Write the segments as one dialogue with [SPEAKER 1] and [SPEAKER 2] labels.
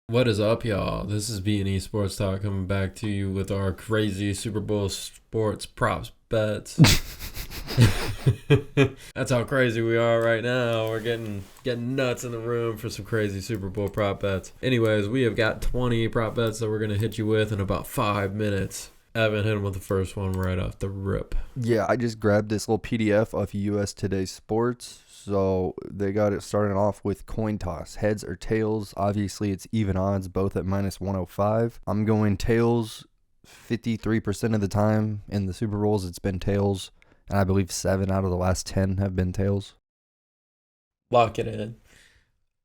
[SPEAKER 1] What is up, y'all? This is B&E Sports Talk coming back to you with our crazy Super Bowl sports props bets. That's how crazy we are right now. We're getting nuts in the room for some crazy Super Bowl prop bets. Anyways, we have got 20 prop bets that we're going to hit you with in about 5 minutes. Evan hit him with the first one right off the rip.
[SPEAKER 2] Yeah, I just grabbed this little PDF of US Today Sports. So they got it starting off with coin toss, heads or tails. Obviously, it's even odds, both at minus 105. I'm going tails 53% of the time. In the Super Bowls, it's been tails. And I believe 7 out of the last 10 have been tails.
[SPEAKER 1] Lock it in.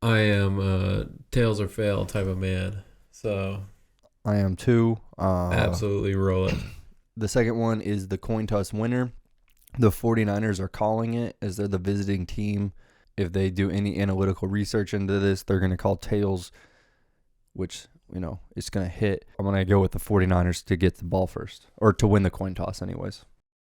[SPEAKER 1] I am a tails or fail type of man. So
[SPEAKER 2] I am too.
[SPEAKER 1] absolutely roll it.
[SPEAKER 2] The second one is the coin toss winner. The 49ers are calling it as they're the visiting team. If they do any analytical research into this, they're going to call tails, which, it's going to hit. I'm going to go with the 49ers to get the ball first, or to win the coin toss anyways.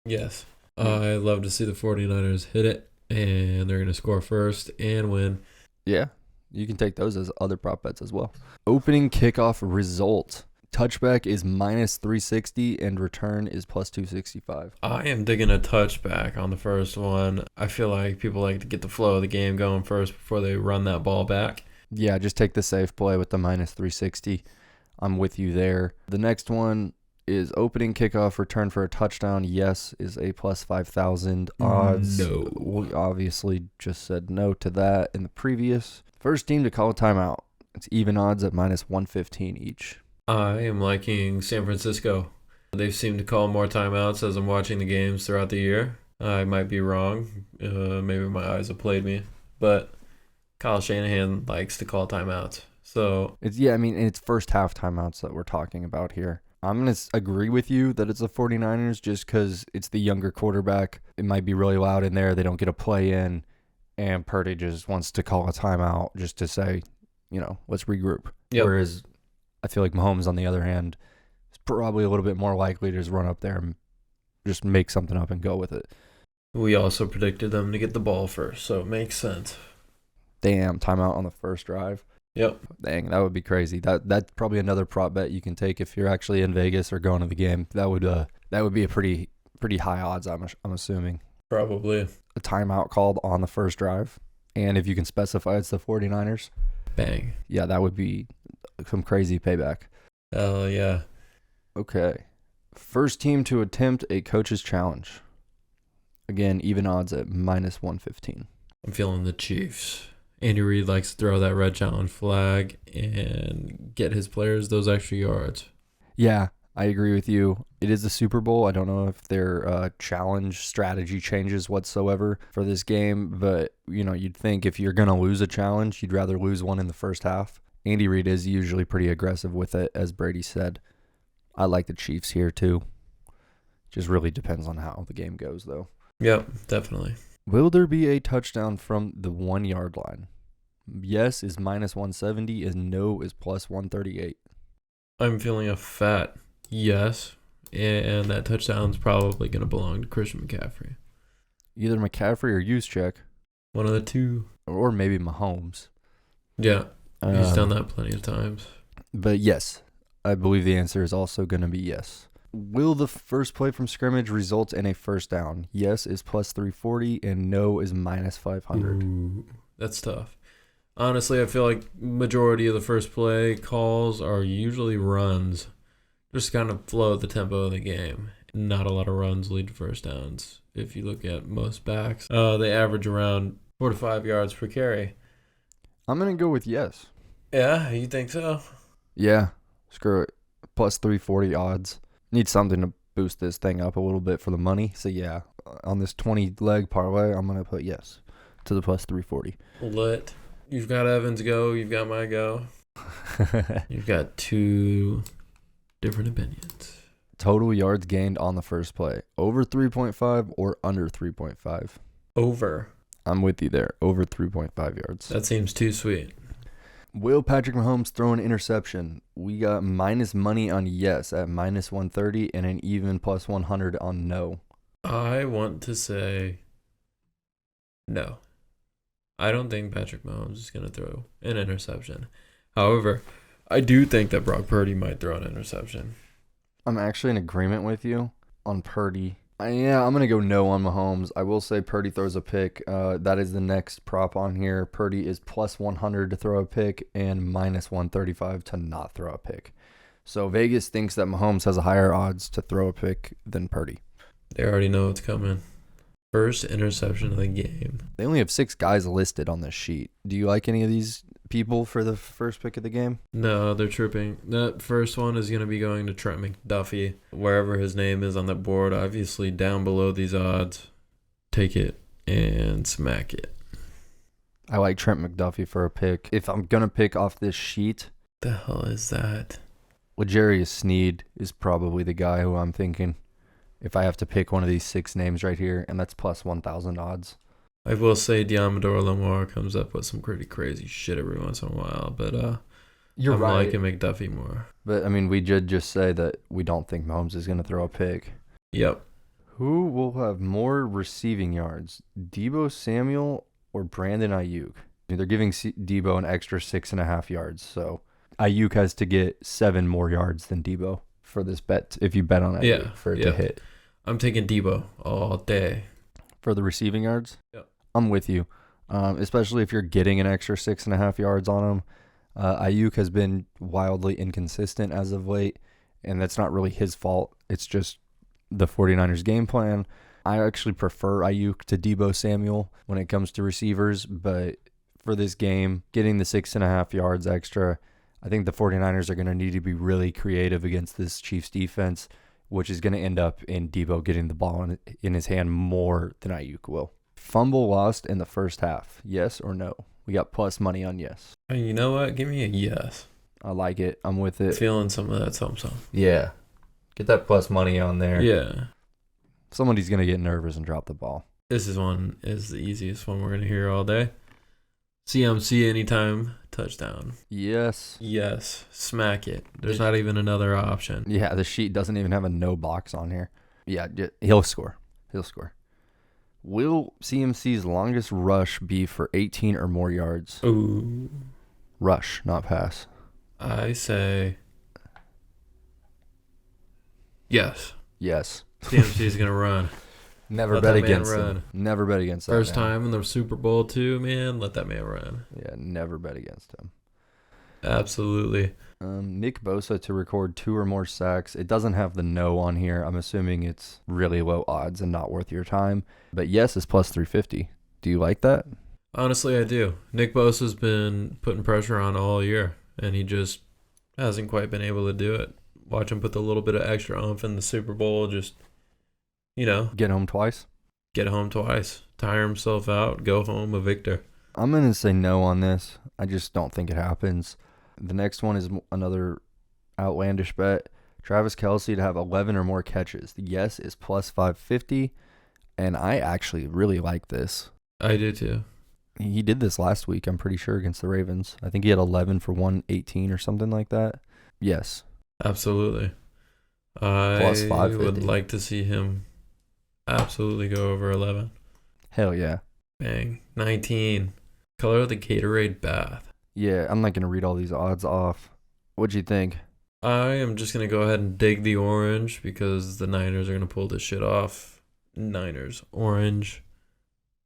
[SPEAKER 1] Yes. I love to see the 49ers hit it, and they're going to score first and win.
[SPEAKER 2] Yeah, you can take those as other prop bets as well. Opening kickoff result. Touchback is minus 360 and return is plus 265.
[SPEAKER 1] I am digging a touchback on the first one. I feel like people like to get the flow of the game going first before they run that ball back.
[SPEAKER 2] Yeah, just take the safe play with the minus 360. I'm with you there. The next one is opening kickoff return for a touchdown. Yes is a plus 5,000 odds.
[SPEAKER 1] No.
[SPEAKER 2] We obviously just said no to that in the previous. First team to call a timeout. It's even odds at minus 115 each.
[SPEAKER 1] I am liking San Francisco. They've seemed to call more timeouts as I'm watching the games throughout the year. I might be wrong. Maybe my eyes have played me. But Kyle Shanahan likes to call timeouts. So
[SPEAKER 2] it's first half timeouts that we're talking about here. I'm going to agree with you that it's the 49ers just because it's the younger quarterback. It might be really loud in there. They don't get a play in. And Purdy just wants to call a timeout just to say, let's regroup.
[SPEAKER 1] Yep.
[SPEAKER 2] Whereas I feel like Mahomes, on the other hand, is probably a little bit more likely to just run up there and just make something up and go with it.
[SPEAKER 1] we also predicted them to get the ball first, so it makes sense.
[SPEAKER 2] Damn, timeout on the first drive.
[SPEAKER 1] Yep.
[SPEAKER 2] Dang, that would be crazy. That's probably another prop bet you can take if you're actually in Vegas or going to the game. That would be a pretty high odds. I'm assuming.
[SPEAKER 1] Probably.
[SPEAKER 2] A timeout called on the first drive, and if you can specify it's the 49ers,
[SPEAKER 1] Bang.
[SPEAKER 2] yeah, that would be some crazy payback.
[SPEAKER 1] Hell yeah.
[SPEAKER 2] Okay. First team to attempt a coach's challenge. Again, even odds at minus 115.
[SPEAKER 1] I'm feeling the Chiefs. Andy Reid likes to throw that red challenge flag and get his players those extra yards.
[SPEAKER 2] Yeah, I agree with you. It is the Super Bowl. I don't know if their challenge strategy changes whatsoever for this game, but you'd think if you're going to lose a challenge, you'd rather lose one in the first half. Andy Reid is usually pretty aggressive with it, as Brady said. I like the Chiefs here too. Just really depends on how the game goes, though.
[SPEAKER 1] Yep, definitely.
[SPEAKER 2] Will there be a touchdown from the 1 yard line? Yes is minus 170 and no is plus 138.
[SPEAKER 1] I'm feeling a fat yes, and that touchdown's probably going to belong to Christian McCaffrey.
[SPEAKER 2] Either McCaffrey or Juszczyk,
[SPEAKER 1] One of the two.
[SPEAKER 2] or maybe Mahomes.
[SPEAKER 1] Yeah, he's done that plenty of times.
[SPEAKER 2] But yes, I believe the answer is also going to be yes. Will the first play from scrimmage result in a first down? Yes is plus 340 and no is minus 500.
[SPEAKER 1] Ooh, that's tough. Honestly, I feel like majority of the first play calls are usually runs. Just kind of flow the tempo of the game. Not a lot of runs lead to first downs. If you look at most backs, they average around 4 to 5 yards per carry.
[SPEAKER 2] I'm going to go with yes.
[SPEAKER 1] Yeah, you think so?
[SPEAKER 2] Yeah, screw it. Plus 340 odds. Need something to boost this thing up a little bit for the money. So yeah, on this 20 leg parlay, I'm going to put yes to the plus 340.
[SPEAKER 1] Lit. You've got Evans go. You've got my go. You've got two different opinions.
[SPEAKER 2] Total yards gained on the first play. Over 3.5 or under 3.5?
[SPEAKER 1] Over.
[SPEAKER 2] I'm with you there. Over 3.5 yards.
[SPEAKER 1] That seems too sweet.
[SPEAKER 2] Will Patrick Mahomes throw an interception? We got minus money on yes at minus 130 and an even plus 100 on no.
[SPEAKER 1] I want to say no. I don't think Patrick Mahomes is going to throw an interception. However, I do think that Brock Purdy might throw an interception.
[SPEAKER 2] I'm actually in agreement with you on Purdy. Yeah, I'm going to go no on Mahomes. I will say Purdy throws a pick. That is the next prop on here. Purdy is plus 100 to throw a pick and minus 135 to not throw a pick. So Vegas thinks that Mahomes has a higher odds to throw a pick than Purdy.
[SPEAKER 1] They already know it's coming. First interception of the game.
[SPEAKER 2] They only have 6 guys listed on this sheet. Do you like any of these people for the first pick of the game?
[SPEAKER 1] No, they're tripping. That first one is going to be going to Trent McDuffie, wherever his name is on the board. Obviously, down below these odds. Take it and smack it.
[SPEAKER 2] I like Trent McDuffie for a pick. If I'm going to pick off this sheet,
[SPEAKER 1] The hell is that?
[SPEAKER 2] L'Jarius Sneed is probably the guy who I'm thinking if I have to pick one of these 6 names right here, and that's plus 1,000 odds.
[SPEAKER 1] I will say Diamador Lamar comes up with some pretty crazy shit every once in a while, but
[SPEAKER 2] You're
[SPEAKER 1] I'm
[SPEAKER 2] right.
[SPEAKER 1] liking McDuffie more.
[SPEAKER 2] But, I mean, we did just say that we don't think Mahomes is going to throw a pick.
[SPEAKER 1] Yep.
[SPEAKER 2] Who will have more receiving yards, Deebo Samuel or Brandon Ayuk? They're giving Deebo an extra 6.5 yards, so Ayuk has to get 7 more yards than Deebo for this bet, if you bet on Ayuk for it to hit.
[SPEAKER 1] I'm taking Debo all day.
[SPEAKER 2] For the receiving yards?
[SPEAKER 1] Yep.
[SPEAKER 2] I'm with you, especially if you're getting an extra 6.5 yards on him. Ayuk has been wildly inconsistent as of late, and that's not really his fault. It's just the 49ers game plan. I actually prefer Ayuk to Deebo Samuel when it comes to receivers, but for this game, getting the 6.5 yards extra, I think the 49ers are going to need to be really creative against this Chiefs defense, which is going to end up in Deebo getting the ball in his hand more than Ayuk will. Fumble lost in the first half, yes or no? We got plus money on yes.
[SPEAKER 1] And you know what? Give me a yes.
[SPEAKER 2] I like it. I'm with it.
[SPEAKER 1] Feeling some of that some.
[SPEAKER 2] Yeah. Get that plus money on there.
[SPEAKER 1] Yeah.
[SPEAKER 2] Somebody's going to get nervous and drop the ball.
[SPEAKER 1] This is the easiest one we're going to hear all day. CMC anytime touchdown.
[SPEAKER 2] Yes.
[SPEAKER 1] Yes. Smack it. There's not even another option.
[SPEAKER 2] Yeah, the sheet doesn't even have a no box on here. Yeah, he'll score. He'll score. Will CMC's longest rush be for 18 or more yards?
[SPEAKER 1] Ooh.
[SPEAKER 2] Rush, not pass.
[SPEAKER 1] I say yes.
[SPEAKER 2] Yes.
[SPEAKER 1] CMC is going to run.
[SPEAKER 2] Never
[SPEAKER 1] Let
[SPEAKER 2] bet
[SPEAKER 1] that man
[SPEAKER 2] against
[SPEAKER 1] run.
[SPEAKER 2] him. Never bet against that
[SPEAKER 1] First
[SPEAKER 2] man.
[SPEAKER 1] time in the Super Bowl too, man. Let that man run.
[SPEAKER 2] Yeah, never bet against him.
[SPEAKER 1] Absolutely.
[SPEAKER 2] Nick Bosa to record 2 or more sacks. It doesn't have the no on here. I'm assuming it's really low odds and not worth your time. But yes is plus 350. Do you like that?
[SPEAKER 1] Honestly, I do. Nick Bosa's been putting pressure on all year, and he just hasn't quite been able to do it. Watch him put the little bit of extra oomph in the Super Bowl, just,
[SPEAKER 2] Get home twice?
[SPEAKER 1] get home twice, tire himself out, go home a victor.
[SPEAKER 2] I'm going to say no on this. I just don't think it happens. The next one is another outlandish bet. Travis Kelce to have 11 or more catches. The yes is plus 550, and I actually really like this.
[SPEAKER 1] I do too.
[SPEAKER 2] He did this last week, I'm pretty sure, against the Ravens. I think he had 11 for 118 or something like that. Yes.
[SPEAKER 1] Absolutely. I
[SPEAKER 2] Plus 550.
[SPEAKER 1] would like to see him absolutely go over 11.
[SPEAKER 2] Hell yeah.
[SPEAKER 1] Bang. 19. Color of the Gatorade bath.
[SPEAKER 2] Yeah, I'm not going to read all these odds off. What'd you think?
[SPEAKER 1] I am just going to go ahead and dig the orange because the Niners are going to pull this shit off. Niners. Orange.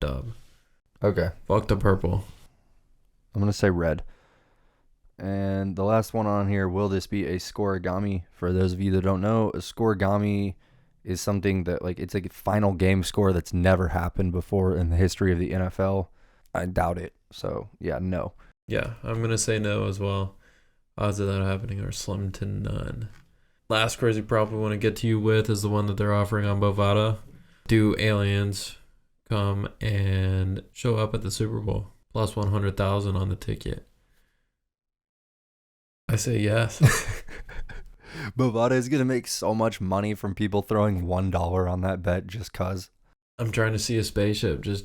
[SPEAKER 1] Dub.
[SPEAKER 2] Okay.
[SPEAKER 1] Fuck the purple.
[SPEAKER 2] I'm going to say red. And the last one on here, will this be a scoregami? For those of you that don't know, a scoregami is something that, it's a final game score that's never happened before in the history of the NFL. I doubt it. So, yeah, no.
[SPEAKER 1] Yeah, I'm going to say no as well. Odds of that happening are slim to none. Last crazy prop we want to get to you with is the one that they're offering on Bovada. Do aliens come and show up at the Super Bowl? Plus 100,000 on the ticket. I say yes.
[SPEAKER 2] Bovada is going to make so much money from people throwing $1 on that bet just because.
[SPEAKER 1] I'm trying to see a spaceship just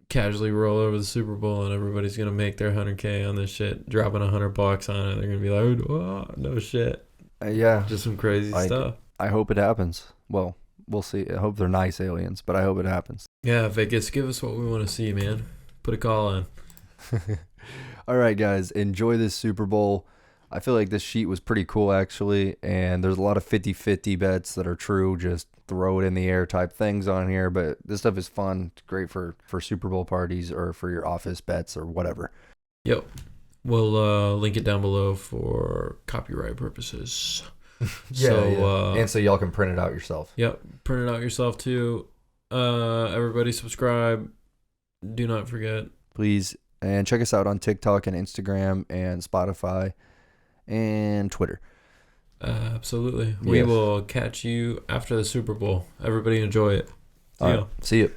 [SPEAKER 1] casually roll over the Super Bowl and everybody's going to make their 100K on this shit, dropping $100 on it. They're going to be like, oh, no shit.
[SPEAKER 2] Yeah.
[SPEAKER 1] Just some crazy stuff.
[SPEAKER 2] I hope it happens. Well, we'll see. I hope they're nice aliens, but I hope it happens.
[SPEAKER 1] Yeah, Vegas, give us what we want to see, man. Put a call in.
[SPEAKER 2] All right, guys, enjoy this Super Bowl. I feel like this sheet was pretty cool, actually, and there's a lot of 50-50 bets that are true, just throw it in the air type things on here, but this stuff is fun. It's great for Super Bowl parties or for your office bets or whatever.
[SPEAKER 1] Yep. We'll link it down below for copyright purposes.
[SPEAKER 2] And so y'all can print it out yourself.
[SPEAKER 1] Yep. Print it out yourself, too. Everybody subscribe. Do not forget.
[SPEAKER 2] Please. And check us out on TikTok and Instagram and Spotify and Twitter.
[SPEAKER 1] Absolutely. We will catch you after the Super Bowl. Everybody enjoy it.
[SPEAKER 2] See ya.